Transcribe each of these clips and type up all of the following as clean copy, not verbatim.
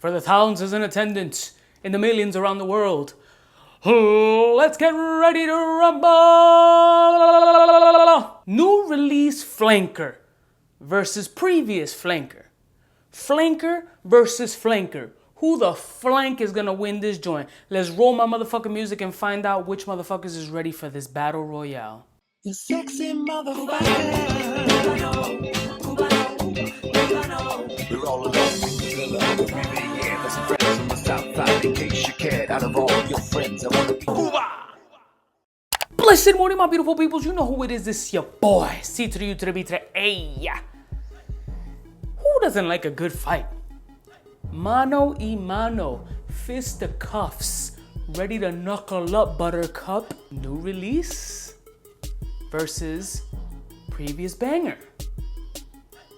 For the thousands in attendance, in the millions around the world, let's get ready to rumble! New release flanker versus previous flanker. Flanker versus flanker. Who the flank is gonna win this joint? Let's roll my motherfucking music and find out which motherfuckers is ready for this battle royale. You sexy motherfucker. We're all alone. Yeah, listen, friends from the south side. In case you cared, out of all your friends, I want to be Cuba. Blessed morning, my beautiful peoples. You know who it is. This is your boy, 𝐷𝐸𝐷𝐷𝐸𝐴. Who doesn't like a good fight? Mano y mano, fisticuffs, ready to knuckle up, buttercup. New release versus previous banger.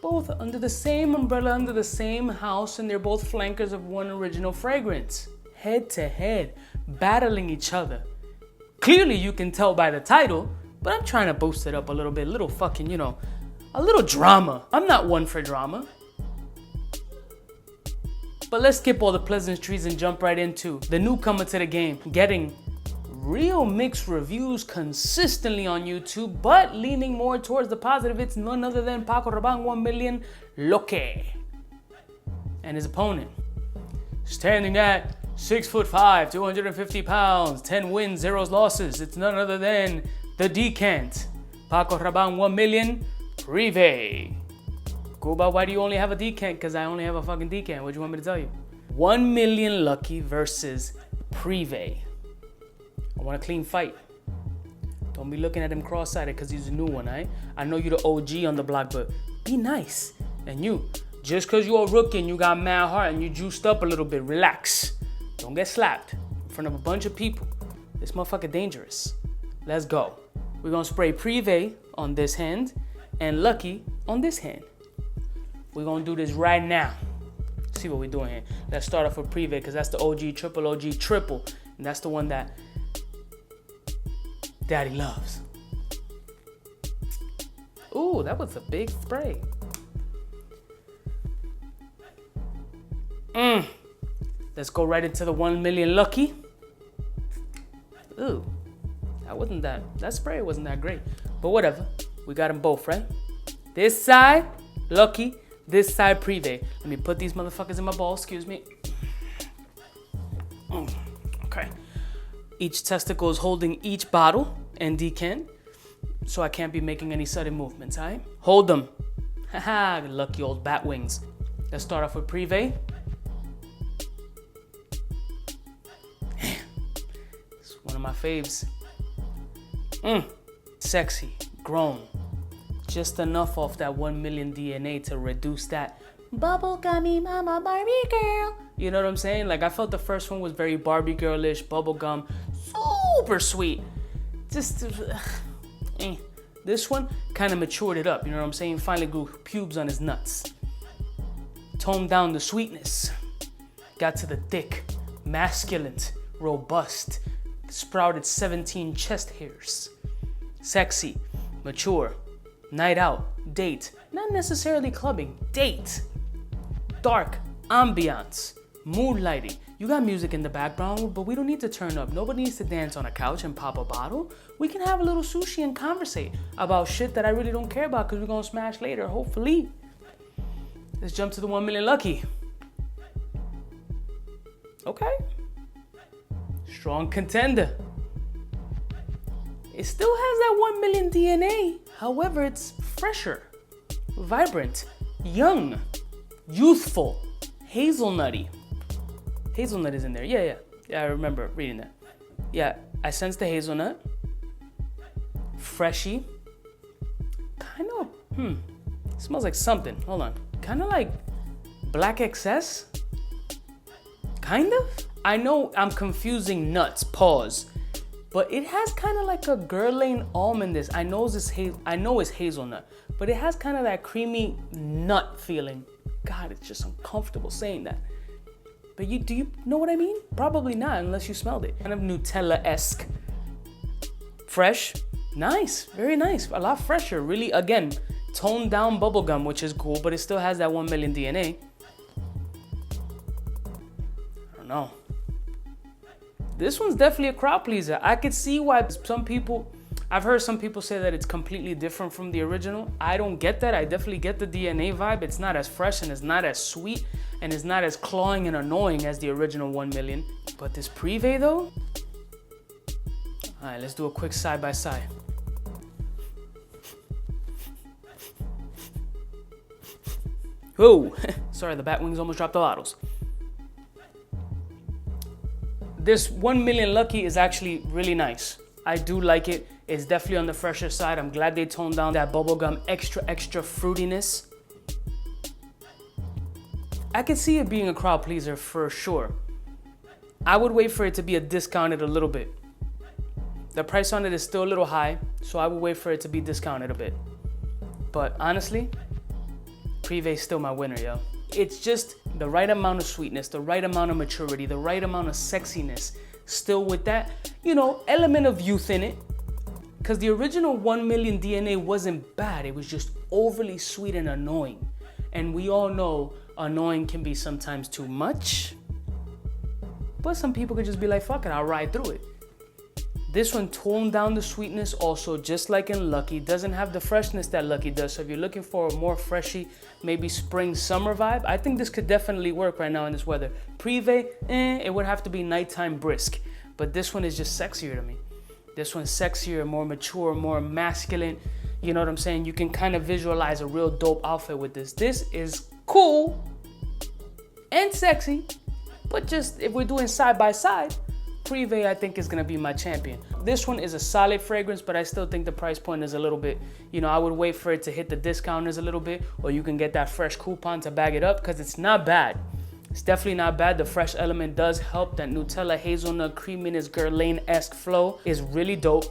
Both under the same umbrella, under the same house, and they're both flankers of one original fragrance. Head to head, battling each other. Clearly you can tell by the title, but I'm trying to boost it up a little bit, a little fucking, a little drama. I'm not one for drama. But let's skip all the pleasantries and jump right into the newcomer to the game, getting real mixed reviews consistently on YouTube, but leaning more towards the positive. It's none other than Paco Rabanne 1 million 𝗙𝗪𝐿𝐾. And his opponent, standing at 6'5", 250 pounds, 10 wins, 0 losses. It's none other than the decant, Paco Rabanne 1 million Prive. Cuba, why do you only have a decant? Because I only have a fucking decant. What do you want me to tell you? 1 million 𝗙𝗪𝐿𝐾 versus Prive. I want a clean fight. Don't be looking at him cross-eyed because he's a new one, right? I know you're the OG on the block, but be nice. And you, just because you're a rookie and you got mad heart and you juiced up a little bit, relax. Don't get slapped in front of a bunch of people. This motherfucker dangerous. Let's go. We're going to spray Prive on this hand and 𝗙𝗪𝐿𝐾 on this hand. We're going to do this right now. See what we're doing here. Let's start off with Prive because that's the OG, triple OG, triple. And that's the one that Daddy loves. Ooh, that was a big spray. Let's go right into the 1 million 𝗙𝗪𝐿𝐾. Ooh, that spray wasn't that great. But whatever, we got them both, right? This side, 𝗙𝗪𝐾. This side, Prive. Let me put these motherfuckers in my ball, excuse me. Okay. Each testicle is holding each bottle and decant, so I can't be making any sudden movements, all right? Hold them. Haha, lucky old bat wings. Let's start off with Prive. It's one of my faves. Sexy, grown. Just enough off that 1 million DNA to reduce that bubblegummy mama Barbie girl. You know what I'm saying? Like, I felt the first one was very Barbie girlish, bubblegum, super sweet. Just, This one kind of matured it up, you know what I'm saying? Finally grew pubes on his nuts. Toned down the sweetness. Got to the thick, masculine, robust, sprouted 17 chest hairs. Sexy, mature. Night out, date, not necessarily clubbing, date. Dark, ambiance, moonlighting. You got music in the background, but we don't need to turn up. Nobody needs to dance on a couch and pop a bottle. We can have a little sushi and conversate about shit that I really don't care about because we're going to smash later, hopefully. Let's jump to the 1 million 𝗙𝗪𝐿𝐾. Okay. Strong contender. It still has that 1 million DNA. However, it's fresher, vibrant, young, youthful, hazelnutty. Hazelnut is in there. Yeah, I remember reading that. Yeah, I sense the hazelnut. Freshy. Kind of, smells like something. Hold on. Kind of like black excess. Kind of? I know I'm confusing nuts, pause. But it has kind of like a Guerlain almond. I know it's hazelnut, but it has kind of that creamy nut feeling. God, it's just uncomfortable saying that. But do you know what I mean? Probably not unless you smelled it. Kind of Nutella-esque. Fresh, nice, very nice. A lot fresher, really, again, toned down bubblegum, which is cool, but it still has that 1 million DNA. don't know. This one's definitely a crowd pleaser. I could see why some people, I've heard some people say that it's completely different from the original. I don't get that. I definitely get the DNA vibe. It's not as fresh and it's not as sweet and it's not as clawing and annoying as the original 1 million. But this Prive though? All right, let's do a quick side by side. Whoa, sorry, the bat wings almost dropped the bottles. This 1 million Lucky is actually really nice. I do like it. It's definitely on the fresher side. I'm glad they toned down that bubblegum extra fruitiness. I can see it being a crowd pleaser for sure. I would wait for it to be discounted a little bit. The price on it is still a little high, so I would wait for it to be discounted a bit. But honestly, Prive is still my winner, yo. It's just the right amount of sweetness, the right amount of maturity, the right amount of sexiness, still with that, you know, element of youth in it. Because the original 1 million DNA wasn't bad, it was just overly sweet and annoying. And we all know annoying can be sometimes too much. But some people could just be like, fuck it, I'll ride through it. This one toned down the sweetness also, just like in Lucky. Doesn't have the freshness that Lucky does. So if you're looking for a more freshy, maybe spring, summer vibe, I think this could definitely work right now in this weather. Prive, it would have to be nighttime brisk. But this one is just sexier to me. This one's sexier, more mature, more masculine. You know what I'm saying? You can kind of visualize a real dope outfit with this. This is cool and sexy, but just if we're doing side by side, Prive, I think, is gonna be my champion. This one is a solid fragrance, but I still think the price point is a little bit, you know, I would wait for it to hit the discounters a little bit, or you can get that fresh coupon to bag it up, because it's not bad. It's definitely not bad. The fresh element does help. That Nutella hazelnut creaminess Guerlain-esque flow is really dope.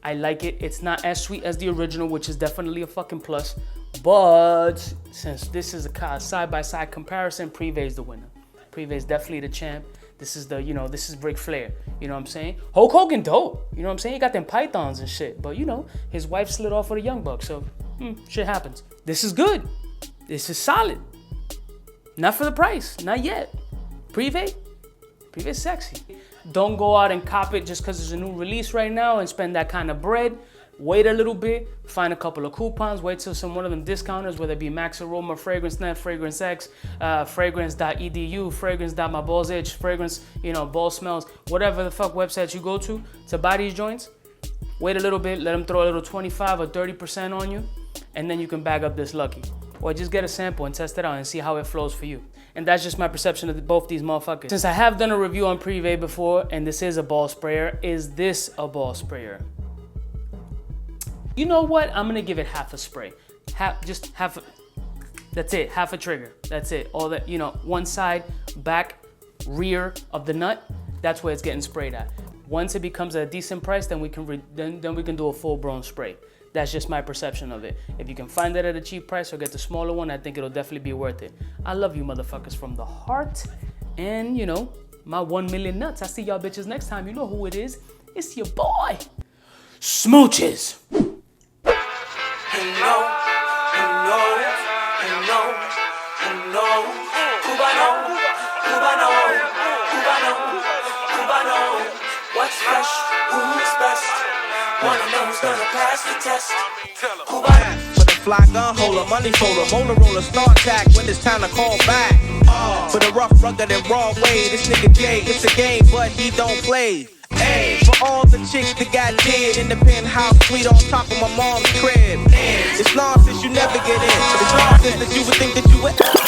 I like it. It's not as sweet as the original, which is definitely a fucking plus. But since this is a side-by-side comparison, Prive is the winner. Prive is definitely the champ. This is the, you know, this is Ric Flair. You know what I'm saying? Hulk Hogan dope. You know what I'm saying? He got them pythons and shit. But, you know, his wife slid off with a young buck. So, shit happens. This is good. This is solid. Not for the price. Not yet. Prive is sexy. Don't go out and cop it just because it's a new release right now and spend that kind of bread. Wait a little bit, find a couple of coupons, wait till one of them discounters, whether it be Max Aroma, Fragrance Net, Fragrance X, fragrance.edu, fragrance.myballsitch, fragrance, you know, ball smells, whatever the fuck websites you go to buy these joints. Wait a little bit, let them throw a little 25 or 30% on you, and then you can bag up this Lucky. Or just get a sample and test it out and see how it flows for you. And that's just my perception of both these motherfuckers. Since I have done a review on Prive before, and this is a ball sprayer, is this a ball sprayer? You know what? I'm gonna give it half a spray. Just half a, that's it, half a trigger. That's it. All that, you know, one side, back, rear of the nut, that's where it's getting sprayed at. Once it becomes a decent price, then we can then we can do a full-blown spray. That's just my perception of it. If you can find it at a cheap price or get the smaller one, I think it'll definitely be worth it. I love you motherfuckers from the heart. And, you know, my 1 million nuts. I see y'all bitches next time. You know who it is. It's your boy, Smooches. What's fresh? Who's best? Wanna know who's gonna pass the test? For the fly gun holder, money folder, Motorola start tag when it's time to call back. For the rough, rugged, and raw way, this nigga Jay, it's a game, but he don't play. Hey, for all the chicks that got dead in the penthouse suite on top of my mom's crib. It's nonsense, you never get in. It's nonsense that you would think that you would.